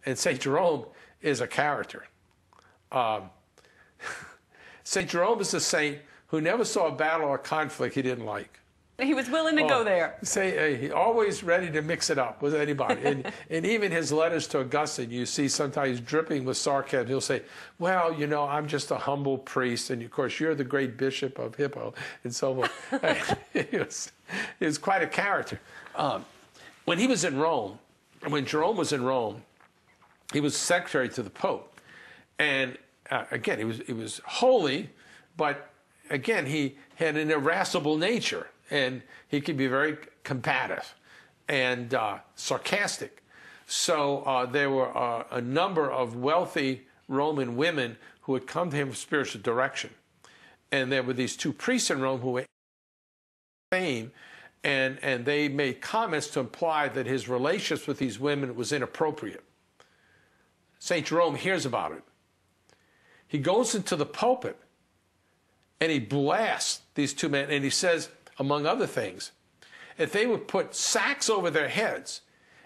And St. Jerome is a character. St. Jerome is a saint who never saw a battle or conflict he didn't like. He was willing to go there. He always ready to mix it up with anybody. And even his letters to Augustine, you see sometimes dripping with sarcasm. He'll say, well, you know, I'm just a humble priest, and of course you're the great bishop of Hippo, and so on. He was quite a character. When he was in Rome, when Jerome was in Rome, he was secretary to the Pope. And again, he was holy, but again, he had an irascible nature. And he could be very combative and sarcastic. So there were a number of wealthy Roman women who had come to him for spiritual direction. And there were these two priests in Rome who were fame, and they made comments to imply that his relationships with these women was inappropriate. St. Jerome hears about it. He goes into the pulpit, and he blasts these two men, and he says, among other things, if they would put sacks over their heads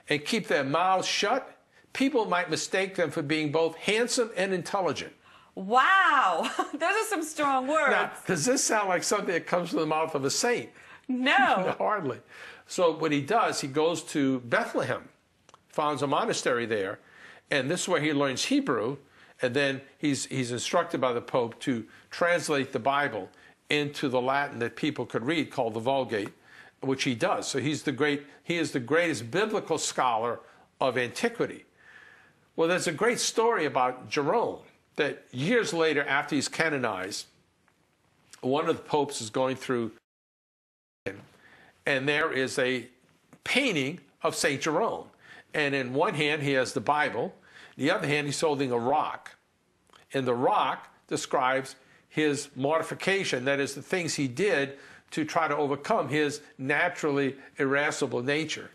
and keep their mouths shut, people might mistake them for being both handsome and intelligent. Wow, those are some strong words. Now, does this sound like something that comes from the mouth of a saint? No. No, hardly. So what he does, he goes to Bethlehem, founds a monastery there, and this is where he learns Hebrew, and then he's instructed by the Pope to translate the Bible into the Latin that people could read, called the Vulgate, which he does. So he is the greatest biblical scholar of antiquity. Well, there's a great story about Jerome that years later, after he's canonized, one of the popes is going through, and there is a painting of St. Jerome. And in one hand, he has the Bible. In the other hand, he's holding a rock. And the rock describes his mortification, that is, the things he did to try to overcome his naturally irascible nature.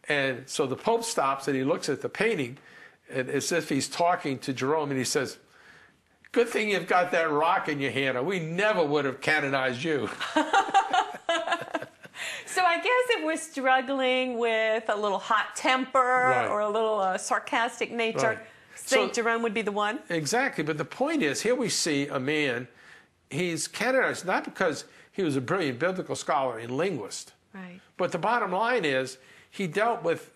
And so the Pope stops and he looks at the painting, and as if he's talking to Jerome, and he says, good thing you've got that rock in your hand, or we never would have canonized you. So I guess if we're struggling with a little hot temper or a little sarcastic nature, St. Jerome would be the one? Exactly, but the point is, here we see a man, he's canonized not because he was a brilliant biblical scholar and linguist, but the bottom line is he dealt with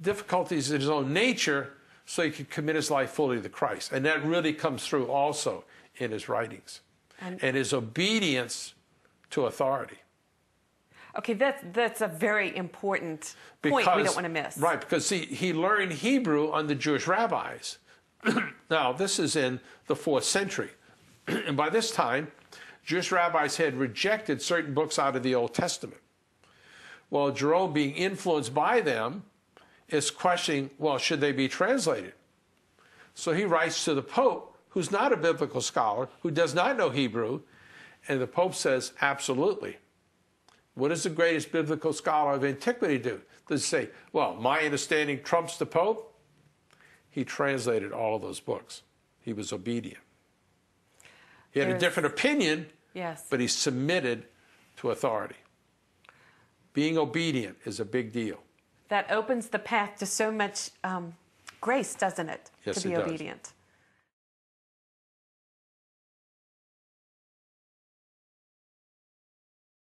difficulties in his own nature so he could commit his life fully to Christ. And that really comes through also in his writings and his obedience to authority. Okay, that's a very important point we don't want to miss. Right, because see, he learned Hebrew under Jewish rabbis. Now, this is in the 4th century. And by this time, Jewish rabbis had rejected certain books out of the Old Testament. Well, Jerome, being influenced by them, is questioning, well, should they be translated? So he writes to the Pope, who's not a biblical scholar, who does not know Hebrew, and the Pope says, absolutely. What does the greatest biblical scholar of antiquity do? Does he say, well, my understanding trumps the Pope? He translated all of those books. He was obedient. He had a different opinion, but he submitted to authority. Being obedient is a big deal. That opens the path to so much grace, doesn't it? Yes, to be obedient.